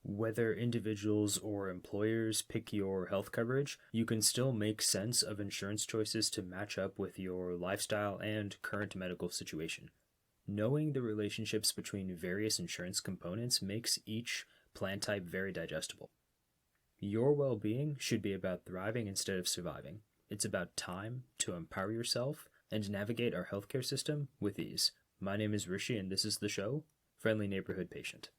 Whether individuals or employers pick your health coverage, you can still make sense of insurance choices to match up with your lifestyle and current medical situation. Knowing the relationships between various insurance components makes each plan type very digestible. Your well-being should be about thriving instead of surviving. It's about time to empower yourself and navigate our healthcare system with ease. My name is Rishi, and this is the show, Friendly Neighborhood Patient.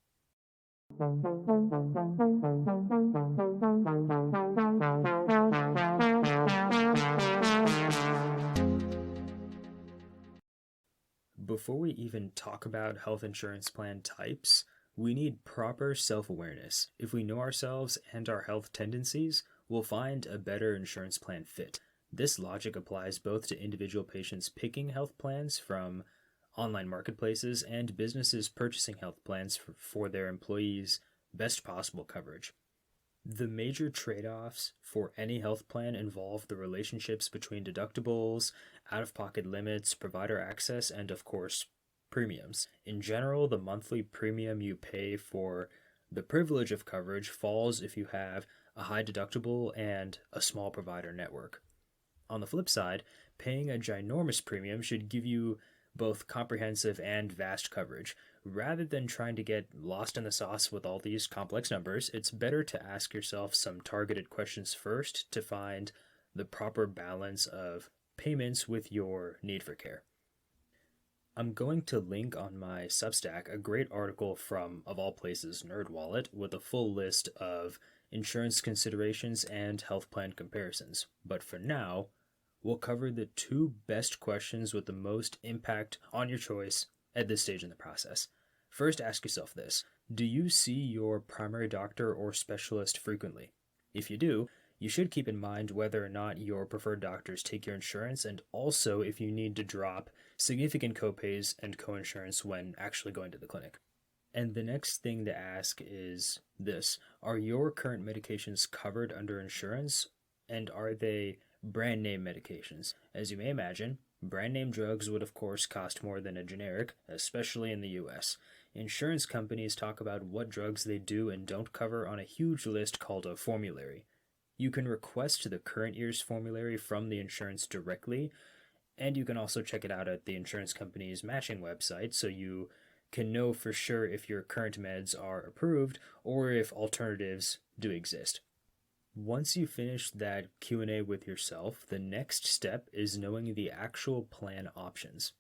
Before we even talk about health insurance plan types, we need proper self-awareness. If we know ourselves and our health tendencies, we'll find a better insurance plan fit. This logic applies both to individual patients picking health plans from online marketplaces and businesses purchasing health plans for their employees' best possible coverage. The major trade-offs for any health plan involve the relationships between deductibles, out-of-pocket limits, provider access, and of course, premiums. In general, the monthly premium you pay for the privilege of coverage falls if you have a high deductible and a small provider network. On the flip side, paying a ginormous premium should give you both comprehensive and vast coverage. Rather than trying to get lost in the sauce with all these complex numbers, it's better to ask yourself some targeted questions first to find the proper balance of payments with your need for care. I'm going to link on my Substack a great article from, of all places, NerdWallet, with a full list of insurance considerations and health plan comparisons. But for now, we'll cover the two best questions with the most impact on your choice at this stage in the process. First, ask yourself this: do you see your primary doctor or specialist frequently? If you do, you should keep in mind whether or not your preferred doctors take your insurance, and also if you need to drop significant copays and coinsurance when actually going to the clinic. And the next thing to ask is this: are your current medications covered under insurance, and are they brand name medications? As you may imagine, brand name drugs would of course cost more than a generic, especially in the US. Insurance companies talk about what drugs they do and don't cover on a huge list called a formulary. You can request the current year's formulary from the insurance directly, and you can also check it out at the insurance company's matching website so you can know for sure if your current meds are approved or if alternatives do exist. Once you finish that Q&A with yourself, the next step is knowing the actual plan options.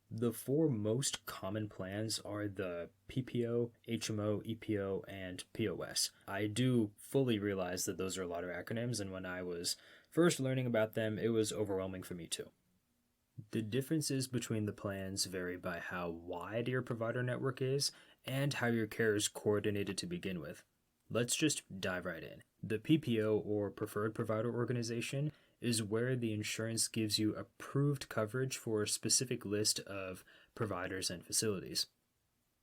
The four most common plans are the PPO, HMO, EPO, and POS. I do fully realize that those are a lot of acronyms, and when I was first learning about them, it was overwhelming for me too. The differences between the plans vary by how wide your provider network is and how your care is coordinated to begin with. Let's just dive right in. The PPO, or Preferred Provider Organization, is where the insurance gives you approved coverage for a specific list of providers and facilities.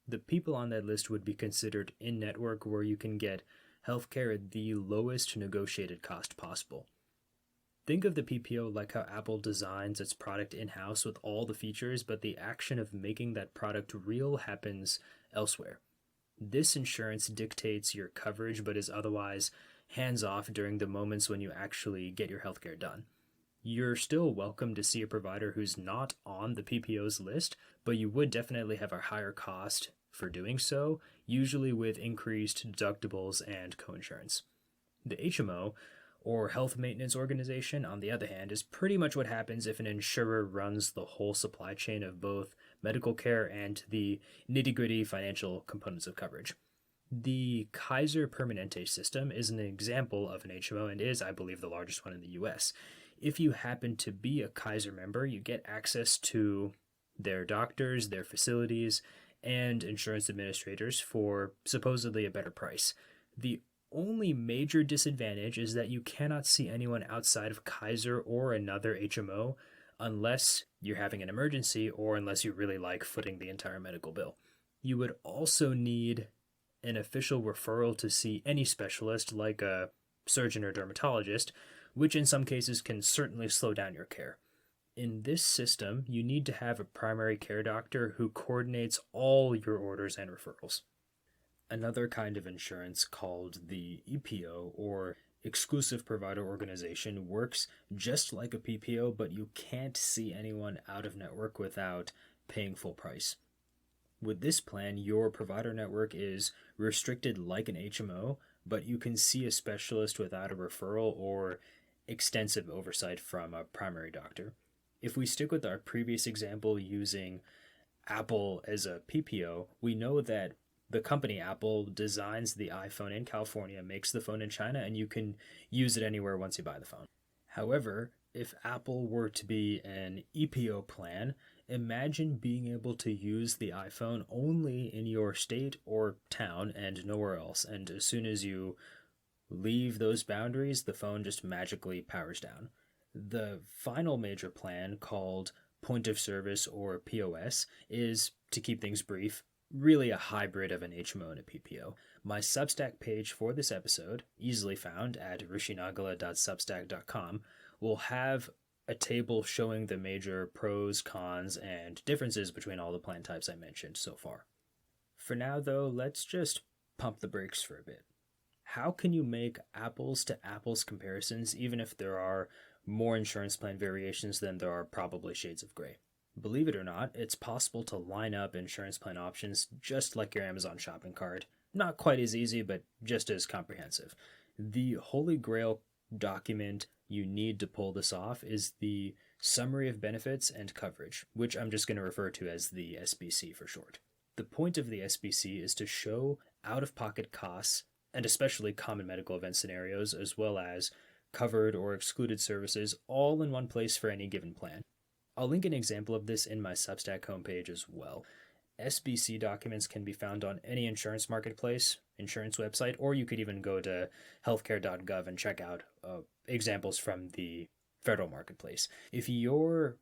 The people on that list would be considered in-network, where you can get healthcare at the lowest negotiated cost possible. Think of the PPO like how Apple designs its product in-house with all the features, but the action of making that product real happens elsewhere. This insurance dictates your coverage, but is otherwise hands-off during the moments when you actually get your healthcare done. You're still welcome to see a provider who's not on the PPO's list, but you would definitely have a higher cost for doing so, usually with increased deductibles and coinsurance. The HMO, or Health Maintenance Organization, on the other hand, is pretty much what happens if an insurer runs the whole supply chain of both medical care and the nitty-gritty financial components of coverage. The Kaiser Permanente system is an example of an HMO and is, I believe, the largest one in the US. If you happen to be a Kaiser member, you get access to their doctors, their facilities, and insurance administrators for supposedly a better price. The only major disadvantage is that you cannot see anyone outside of Kaiser or another HMO unless you're having an emergency or unless you really like footing the entire medical bill. You would also need an official referral to see any specialist like a surgeon or dermatologist, which in some cases can certainly slow down your care. In this system, you need to have a primary care doctor who coordinates all your orders and referrals. Another kind of insurance called the EPO, or exclusive provider organization, works just like a PPO, but you can't see anyone out of network without paying full price. With this plan, your provider network is restricted like an HMO, but you can see a specialist without a referral or extensive oversight from a primary doctor. If we stick with our previous example using Apple as a PPO, we know that the company Apple designs the iPhone in California, makes the phone in China, and you can use it anywhere once you buy the phone. However, if Apple were to be an EPO plan, imagine being able to use the iPhone only in your state or town and nowhere else. And as soon as you leave those boundaries, the phone just magically powers down. The final major plan, called point of service or POS, is, to keep things brief, really a hybrid of an HMO and a PPO. My Substack page for this episode, easily found at rishinagala.substack.com, will have a table showing the major pros, cons, and differences between all the plan types I mentioned so far. For now, though, let's just pump the brakes for a bit. How can you make apples to apples comparisons even if there are more insurance plan variations than there are probably shades of gray? Believe it or not, it's possible to line up insurance plan options just like your Amazon shopping cart. Not quite as easy, but just as comprehensive. The holy grail document you need to pull this off is the Summary of Benefits and Coverage, which I'm just going to refer to as the SBC for short. The point of the SBC is to show out-of-pocket costs, and especially common medical event scenarios, as well as covered or excluded services, all in one place for any given plan. I'll link an example of this in my Substack homepage as well. SBC documents can be found on any insurance marketplace, insurance website, or you could even go to healthcare.gov and check out examples from the federal marketplace. If your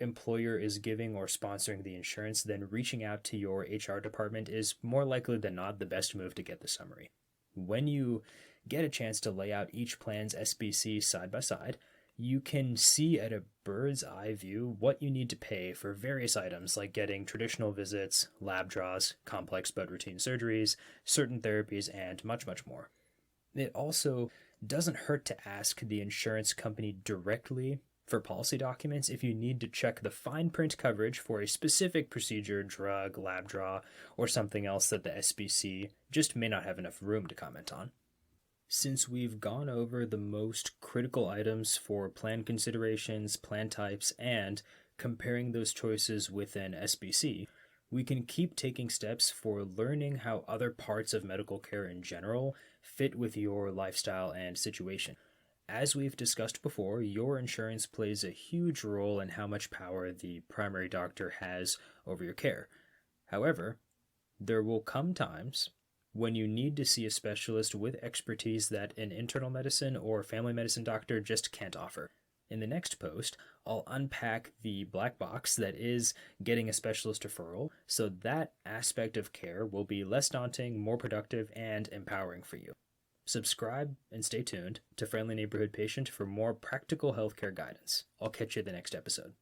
employer is giving or sponsoring the insurance, then reaching out to your HR department is more likely than not the best move to get the summary. When you get a chance to lay out each plan's SBC side by side, you can see at a bird's eye view what you need to pay for various items like getting traditional visits, lab draws, complex but routine surgeries, certain therapies, and much, much more. It also doesn't hurt to ask the insurance company directly for policy documents if you need to check the fine print coverage for a specific procedure, drug, lab draw, or something else that the SBC just may not have enough room to comment on. Since we've gone over the most critical items for plan considerations, plan types, and comparing those choices with an SBC, we can keep taking steps for learning how other parts of medical care in general fit with your lifestyle and situation. As we've discussed before, your insurance plays a huge role in how much power the primary doctor has over your care. However, there will come times when you need to see a specialist with expertise that an internal medicine or family medicine doctor just can't offer. In the next post, I'll unpack the black box that is getting a specialist referral, so that aspect of care will be less daunting, more productive, and empowering for you. Subscribe and stay tuned to Friendly Neighborhood Patient for more practical healthcare guidance. I'll catch you in the next episode.